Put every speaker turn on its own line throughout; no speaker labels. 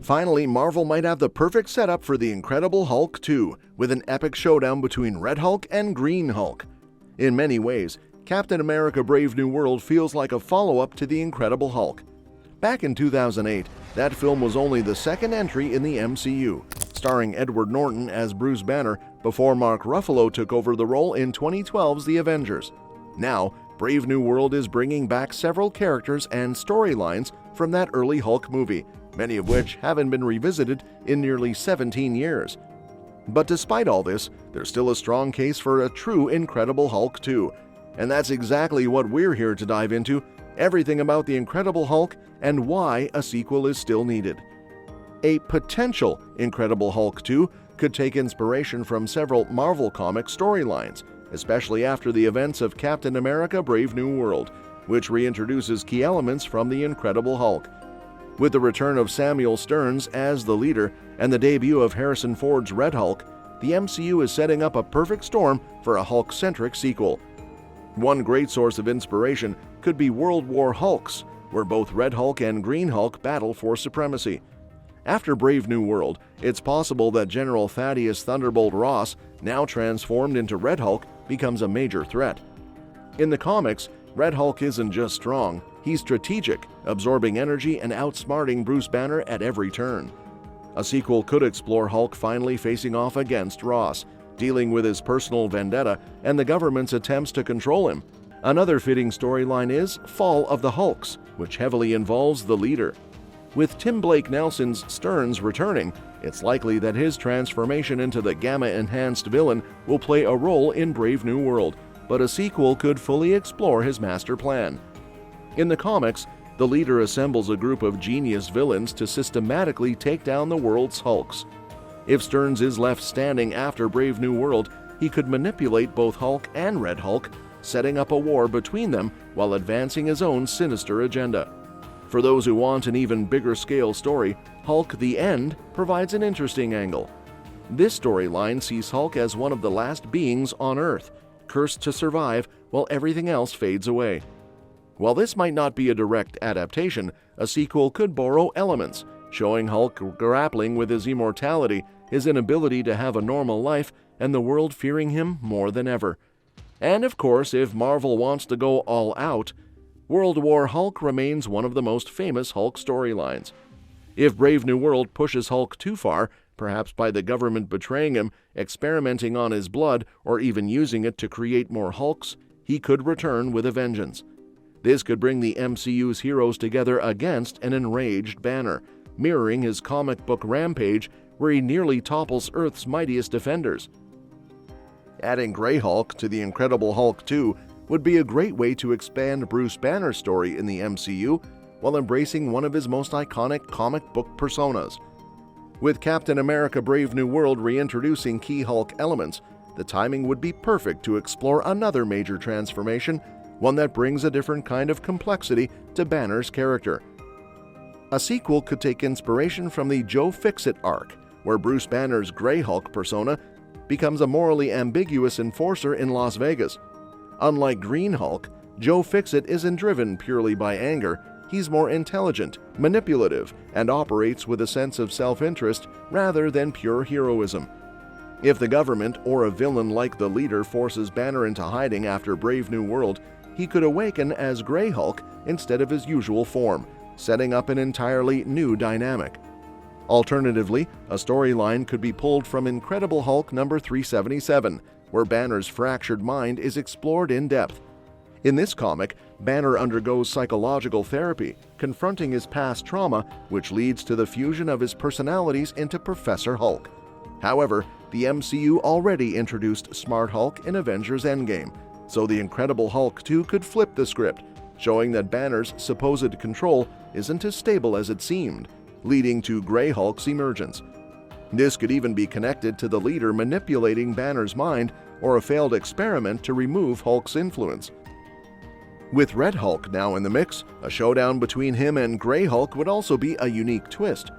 Finally, Marvel might have the perfect setup for The Incredible Hulk 2, with an epic showdown between Red Hulk and Green Hulk. In many ways, Captain America: Brave New World feels like a follow-up to The Incredible Hulk. Back in 2008, that film was only the second entry in the MCU, starring Edward Norton as Bruce Banner before Mark Ruffalo took over the role in 2012's The Avengers. Now, Brave New World is bringing back several characters and storylines from that early Hulk movie, many of which haven't been revisited in nearly 17 years. But despite all this, there's still a strong case for a true Incredible Hulk 2, and that's exactly what we're here to dive into, everything about The Incredible Hulk and why a sequel is still needed. A potential Incredible Hulk 2 could take inspiration from several Marvel comic storylines, especially after the events of Captain America: Brave New World, which reintroduces key elements from The Incredible Hulk. With the return of Samuel Stearns as the leader and the debut of Harrison Ford's Red Hulk, the MCU is setting up a perfect storm for a Hulk-centric sequel. One great source of inspiration could be World War Hulks, where both Red Hulk and Green Hulk battle for supremacy. After Brave New World, it's possible that General Thaddeus Thunderbolt Ross, now transformed into Red Hulk, becomes a major threat. In the comics, Red Hulk isn't just strong, he's strategic, absorbing energy and outsmarting Bruce Banner at every turn. A sequel could explore Hulk finally facing off against Ross, dealing with his personal vendetta and the government's attempts to control him. Another fitting storyline is Fall of the Hulks, which heavily involves the leader. With Tim Blake Nelson's Stearns returning, it's likely that his transformation into the Gamma-enhanced villain will play a role in Brave New World, but a sequel could fully explore his master plan. In the comics, the leader assembles a group of genius villains to systematically take down the world's Hulks. If Stearns is left standing after Brave New World, he could manipulate both Hulk and Red Hulk, setting up a war between them while advancing his own sinister agenda. For those who want an even bigger scale story, Hulk: The End provides an interesting angle. This storyline sees Hulk as one of the last beings on Earth, cursed to survive while everything else fades away. While this might not be a direct adaptation, a sequel could borrow elements, showing Hulk grappling with his immortality, his inability to have a normal life, and the world fearing him more than ever. And of course, if Marvel wants to go all out, World War Hulk remains one of the most famous Hulk storylines. If Brave New World pushes Hulk too far, perhaps by the government betraying him, experimenting on his blood, or even using it to create more Hulks, he could return with a vengeance. This could bring the MCU's heroes together against an enraged Banner, mirroring his comic book rampage where he nearly topples Earth's mightiest defenders. Adding Grey Hulk to The Incredible Hulk 2 would be a great way to expand Bruce Banner's story in the MCU while embracing one of his most iconic comic book personas. With Captain America: Brave New World reintroducing key Hulk elements, the timing would be perfect to explore another major transformation, one that brings a different kind of complexity to Banner's character. A sequel could take inspiration from the Joe Fixit arc, where Bruce Banner's Grey Hulk persona becomes a morally ambiguous enforcer in Las Vegas. Unlike Green Hulk, Joe Fixit isn't driven purely by anger. He's more intelligent, manipulative, and operates with a sense of self-interest rather than pure heroism. If the government or a villain like the leader forces Banner into hiding after Brave New World, he could awaken as Grey Hulk instead of his usual form, setting up an entirely new dynamic. Alternatively, a storyline could be pulled from Incredible Hulk number 377, where Banner's fractured mind is explored in depth. In this comic, Banner undergoes psychological therapy, confronting his past trauma, which leads to the fusion of his personalities into Professor Hulk. However, the MCU already introduced Smart Hulk in Avengers Endgame, so The Incredible Hulk 2 could flip the script, showing that Banner's supposed control isn't as stable as it seemed, leading to Grey Hulk's emergence. This could even be connected to the leader manipulating Banner's mind or a failed experiment to remove Hulk's influence. With Red Hulk now in the mix, a showdown between him and Grey Hulk would also be a unique twist.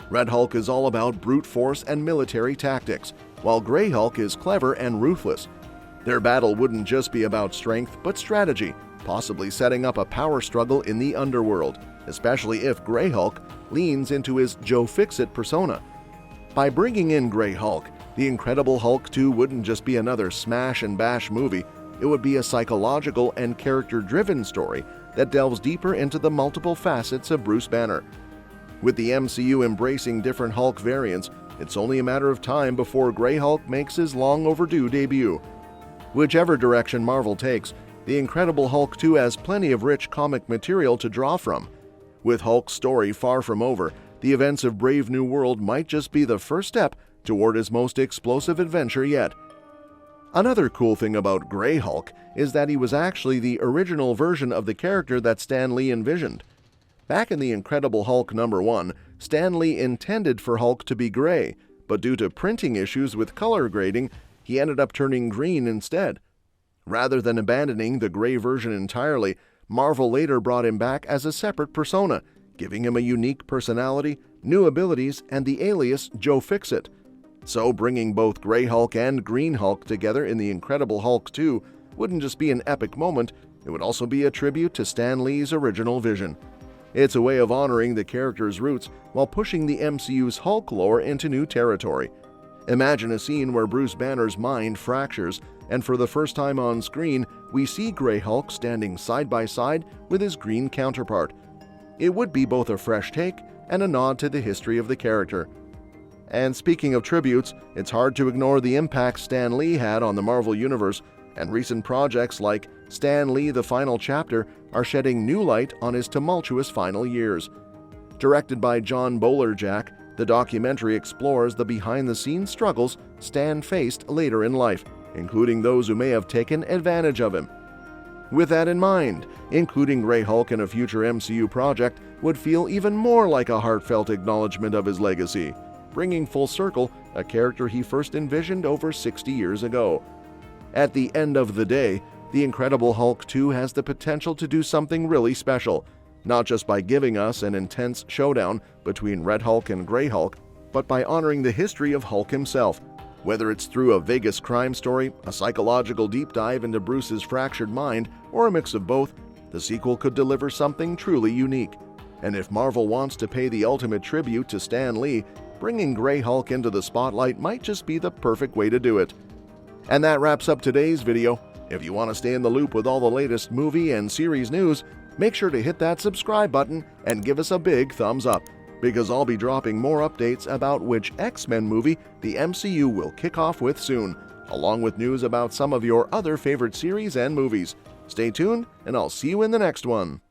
Red Hulk is all about brute force and military tactics, while Grey Hulk is clever and ruthless. Their battle wouldn't just be about strength, but strategy, possibly setting up a power struggle in the underworld, especially if Grey Hulk leans into his Joe Fix-It persona. By bringing in Grey Hulk, The Incredible Hulk 2 wouldn't just be another smash and bash movie, it would be a psychological and character-driven story that delves deeper into the multiple facets of Bruce Banner. With the MCU embracing different Hulk variants, it's only a matter of time before Grey Hulk makes his long-overdue debut. Whichever direction Marvel takes, The Incredible Hulk 2 has plenty of rich comic material to draw from. With Hulk's story far from over, the events of Brave New World might just be the first step toward his most explosive adventure yet. Another cool thing about Grey Hulk is that he was actually the original version of the character that Stan Lee envisioned. Back in The Incredible Hulk #1, Stan Lee intended for Hulk to be gray, but due to printing issues with color grading, he ended up turning green instead. Rather than abandoning the gray version entirely, Marvel later brought him back as a separate persona, giving him a unique personality, new abilities, and the alias Joe Fix-It. So bringing both Grey Hulk and Green Hulk together in The Incredible Hulk 2 wouldn't just be an epic moment, it would also be a tribute to Stan Lee's original vision. It's a way of honoring the character's roots while pushing the MCU's Hulk lore into new territory. Imagine a scene where Bruce Banner's mind fractures, and for the first time on screen, we see Grey Hulk standing side by side with his green counterpart. It would be both a fresh take and a nod to the history of the character. And speaking of tributes, it's hard to ignore the impact Stan Lee had on the Marvel Universe, and recent projects like Stan Lee: The Final Chapter are shedding new light on his tumultuous final years. Directed by John Bolerjack, the documentary explores the behind-the-scenes struggles Stan faced later in life, including those who may have taken advantage of him. With that in mind, including Grey Hulk in a future MCU project would feel even more like a heartfelt acknowledgement of his legacy, bringing full circle a character he first envisioned over 60 years ago. At the end of the day, The Incredible Hulk 2 has the potential to do something really special, not just by giving us an intense showdown between Red Hulk and Grey Hulk, but by honoring the history of Hulk himself. Whether it's through a Vegas crime story, a psychological deep dive into Bruce's fractured mind, or a mix of both, the sequel could deliver something truly unique. And if Marvel wants to pay the ultimate tribute to Stan Lee, bringing Grey Hulk into the spotlight might just be the perfect way to do it. And that wraps up today's video. If you want to stay in the loop with all the latest movie and series news, make sure to hit that subscribe button and give us a big thumbs up, because I'll be dropping more updates about which X-Men movie the MCU will kick off with soon, along with news about some of your other favorite series and movies. Stay tuned, and I'll see you in the next one.